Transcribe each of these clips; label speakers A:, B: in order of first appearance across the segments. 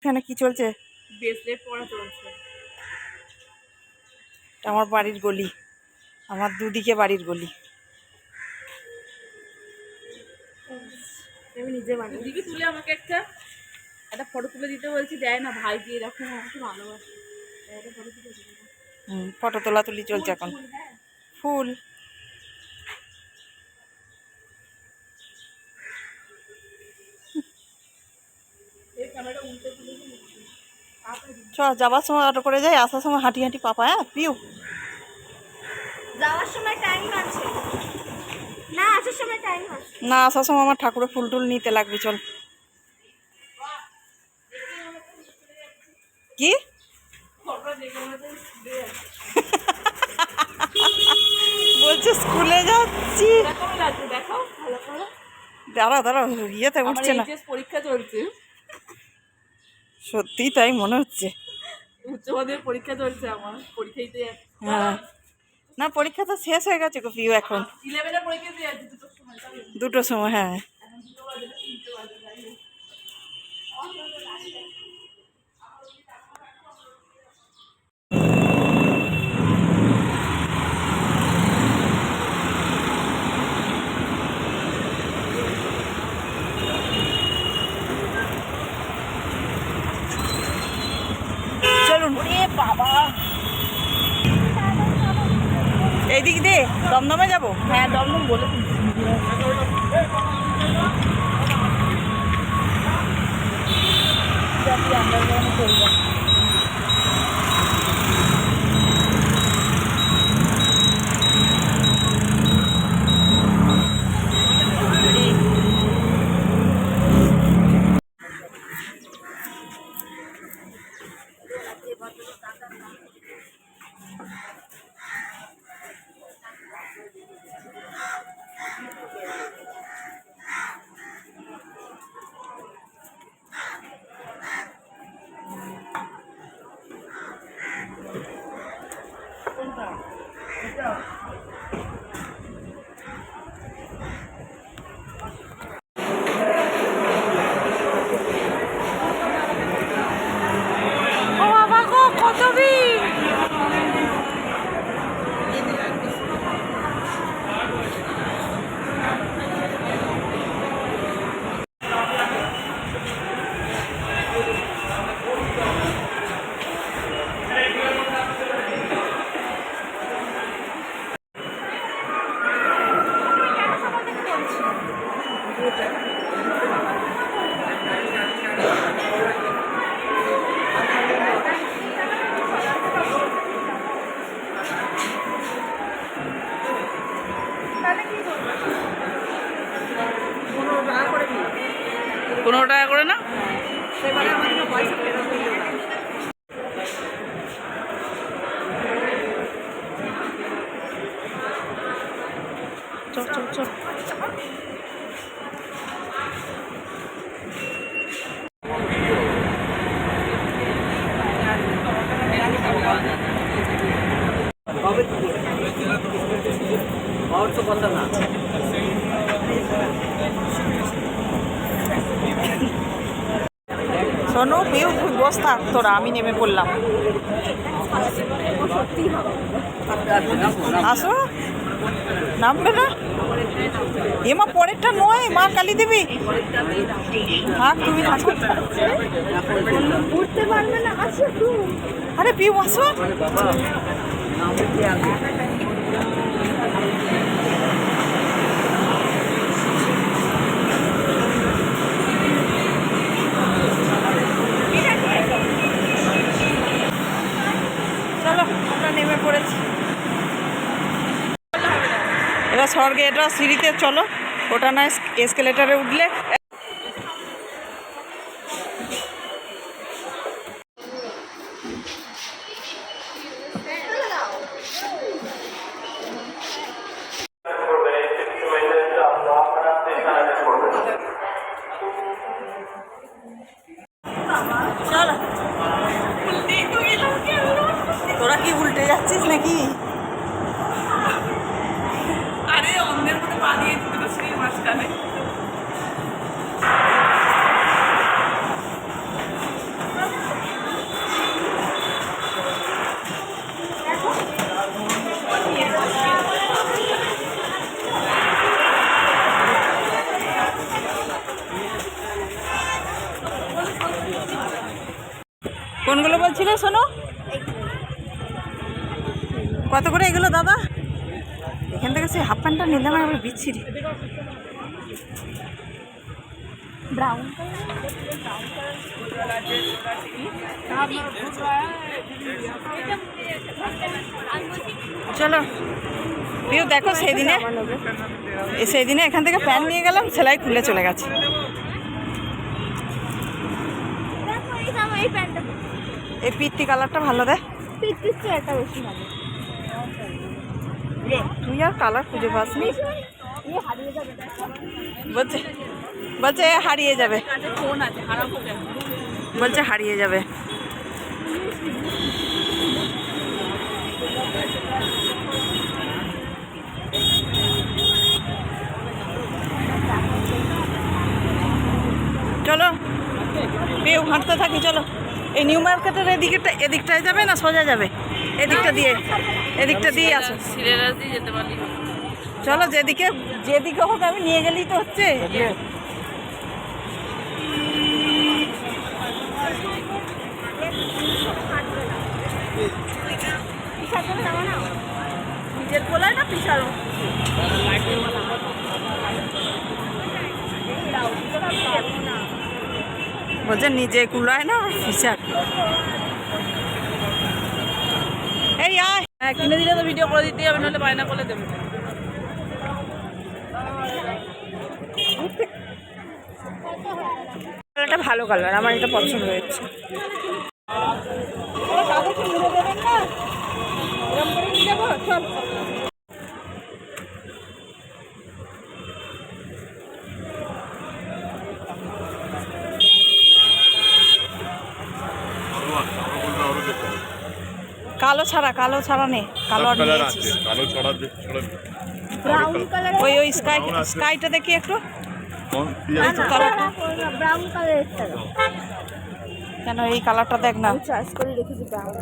A: এখানে কি চলছে?
B: ব্রেসলেট পরা চলছে।
A: আমার বাড়ির গলি, আমার দুদিকে বাড়ির গলি।
B: আমি নিজে বানাই। দিদি তুলে আমাকে একটা ফটো তুলে দিতে বলছি, দেয় না ভাই, দিয়ে এরকম আমাকে ভালোবাসে। একটা ফটো তুলে দিতে।
A: ফটো তোলাতুলি চলছে এখন। ফুল চ, যাবার সময় অটো করে যাই, আসার সময় হাঁটি হাঁটি পাপা। হ্যাঁ পিউ,
B: যাওয়ার সময় টাইম আছে না, আসার সময় টাইম আছে
A: না, আসার সময় আমার ঠাকুরের ফুল টুল নিতে লাগবে। চল। কি বলছে? স্কুলে যাচ্ছি। দাঁড়া দাঁড়া, ইয়েতে উঠছে না।
B: পরীক্ষা চলছে।
A: সত্যি তাই মনে হচ্ছে।
B: উচ্চ মাধ্যমিক পরীক্ষা চলছে আমার, পরীক্ষা দিতে যাচ্ছি।
A: হ্যাঁ, না পরীক্ষা তো শেষ হয়ে গেছে গো পিউ। এখন
B: 11 পরীক্ষা দিয়ে যাচ্ছি
A: 2টোর সময়। হ্যাঁ, চলুন।
B: বাবা,
A: এই দিক দিয়ে দমদমে যাবো।
B: হ্যাঁ দমদম বলে
A: $15 করে না?
B: সেবারে আমাদের পয়সা ফেরত দিয়ে দেবে।
A: চল চল চল। শোনো পিউ, তুই বস থাক তোরা, আমি নেমে পড়লাম। আসো, নামবে না? এমা পরেরটা নয়, মা কালী দেবী। থাক তুমি থাকো।
B: উঠতে পারবে না, আসো তুমি।
A: আরে পিউ আসো। চলো, আমরা নেমে পড়েছি। এবার স্বর্গে, এটা সিঁড়িতে চলো, ওটা না এসকেলেটারে উঠলে। চলো, তোরা কি উল্টে যাচ্ছিস নাকি?
B: আরে অন্ধের মধ্যে পা দিয়ে দিতে সেই মাঝখানে।
A: কোনগুলো বলছিলে শোনো? কত করে এগুলো দাদা? এখান থেকে সেই হাফ প্যান্টটা নিলাম আমি বিচ্ছিরি।
B: ব্রাউন
A: চলো পিউ দেখো সেদিনে এখান থেকে প্যান্ট নিয়ে গেলাম, সেলাই খুলে চলে গেছে।
B: এই প্যান্টটা
A: এই পিত্তি কালারটা ভালো দেয়।
B: একটা বেশি ভালো।
A: তুই আর কালার খুঁজে পাসনি।
B: হারিয়ে যাবে।
A: বলছে হারিয়ে যাবে,
B: ফোন আছে হারাম হয়ে যাবে।
A: বলছে হারিয়ে যাবে। চলো পিউ হাঁটতে থাকি। চলো এই নিউ মার্কেটের এদিকটায় যাবে না সোজা যাবে? এদিকটা দিয়ে আসো।
B: সিলেরাস দিয়ে যেতে পারি।
A: চলো যেদিকে হোক আমি নিয়ে গেলেই তো হচ্ছে।
B: নিজের বলায় না পিছাড়ো।
A: বলছে নিজে কুলায় না হিসাব। এই আয়,
B: হ্যাঁ কিনে দিলে তো ভিডিও করে দিতেই হবে, নাহলে বায়না করে দেবে।
A: এটা ভালো কালার, আমার এটা পছন্দ হয়েছে। কালো ছাড়া নেই, কালো আর নিয়েছিস। ওই স্কাইটা দেখি একটু।
B: ব্রাউন কালার
A: কেন এই কালারটা দেখ না।
B: চয়েস করে রেখেছি ব্রাউন।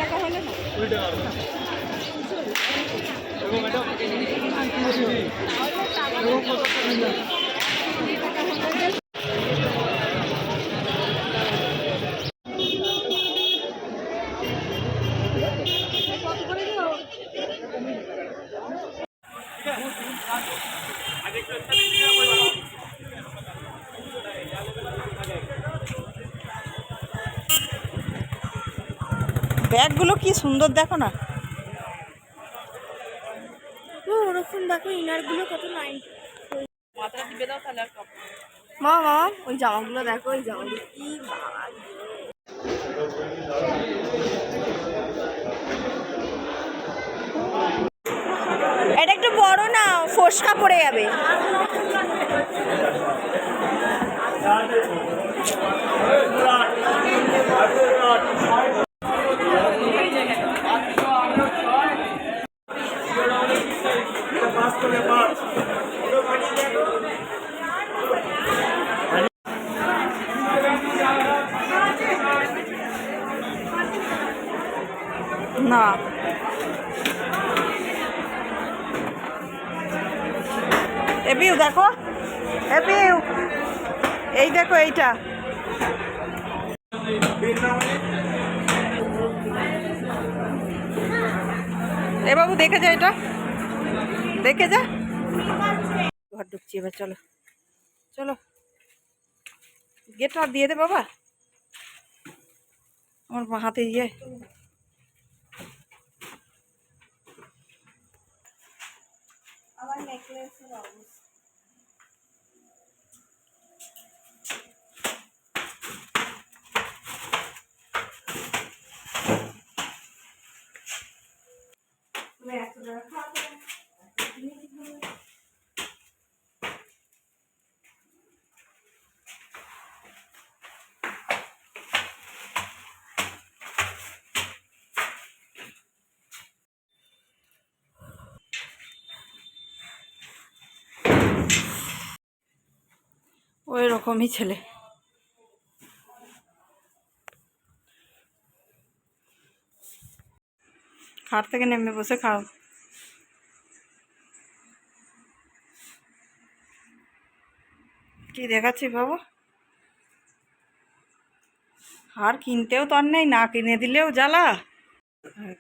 B: টাকা হলে না
A: ব্যাগগুলো কি সুন্দর দেখো না।
B: ওরকম দেখো ইনারগুলো কত লাইন। মাথাটা টিপে দাও তাহলে আর
A: মা ওই জামাগুলো দেখো, ওই জামাগুলো কি এটা একটু বড় না, ফোসকা পড়ে যাবে। না এপিউ দেখো, এপিউ এই দেখো এইটা। এ বাবু দেখে যা, এটা দেখে যা। ঘর ঢুকছি এবার, চলো চলো গেটটা দিয়ে দে বাবা, আমার হাতে ইয়ে। আমার নেকলেসের অবস্থা ওই রকমই ছেলে। খাট থেকে নেমে বসে খাও। কি দেখাচ্ছি বাবু? আর কিনতেও তো আর নেই, না কিনে দিলেও জ্বালা।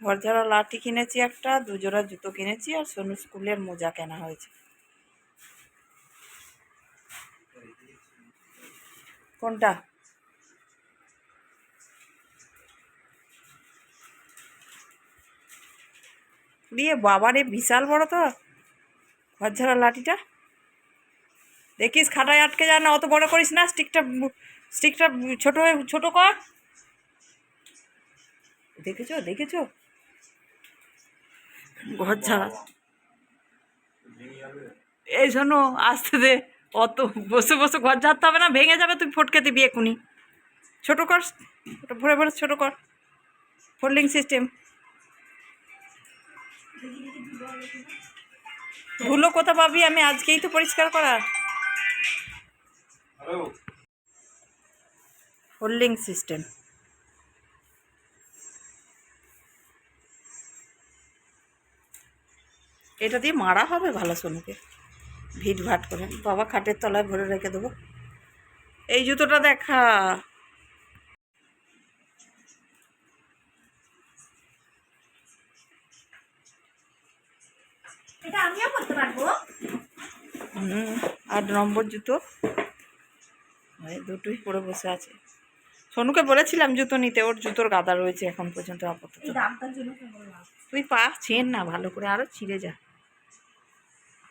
A: ঘর ঝাড়া লাঠি কিনেছি একটা, 2 জোড়া জুতো কিনেছি, আর সোনু স্কুলের মোজা কেনা হয়েছে। কোনটা? দিয়ে বাবারে বিশাল বড় তো ঘর ঝাড়া লাঠিটা। দেখিস খাটায় আটকে যায় না, অত বড় করিস না। স্টিকটা ছোট কর। দেখেছো দেখেছো ঘর ঝাড়া। এই শোনো, আসতে দে। অত বসে বসে ঘর ঝাড়তে হবে না, ভেঙে যাবে, তুই ফটকে দিবি এক্ষুনি। ছোট কর, ওটা ভরে ভরে ছোট কর। Folding system. ধুলো কোথা পাবি? আমি আজকেই তো পরিষ্কার করা। Folding system. এটা দিয়ে মারা হবে ভালো সোনুকে, ভিট ভাট করে। বাবা খাটের তলায় ভরে রেখে দেবো। এই জুতোটা দেখা।
B: এটা আমিও করতে পারবো।
A: 8 নম্বর জুতো। এই দুটোই পরে বসে আছে। সোনুকে বলেছিলাম জুতো নিতে, ওর জুতোর গাদা রয়েছে এখন পর্যন্ত আপাতত।
B: দামটার জন্য কেমন লাভ?
A: তুই পা চেন না ভালো করে, আরো ছিঁড়ে যা।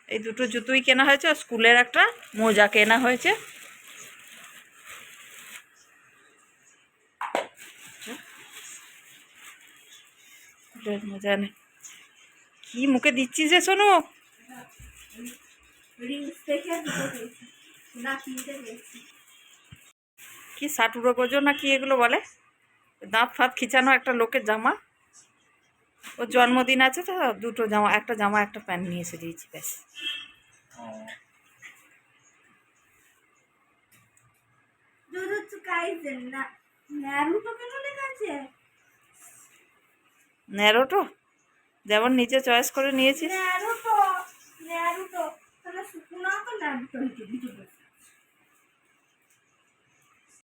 A: এই দুটো জুতোই কেনা হয়েছে, আর স্কুলের একটা মোজা কেনা হয়েছে। স্কুলের মোজা নে। কি মুখে দিচ্ছিস রে সোনু?
B: রিলস দেখে না কিনতে গেছি।
A: কি সাটুরো গোজো না কি এগুলো বলে, দাঁত ফাঁত খিচানো একটা লোকের জামা। ওর জন্মদিন আছে তো, দুটো জামা, একটা জামা একটা প্যান্ট নিয়ে এসে দিয়েছি, ব্যাস। ন্যারোটো যেমন নিচে চয়েস করে নিয়েছিস।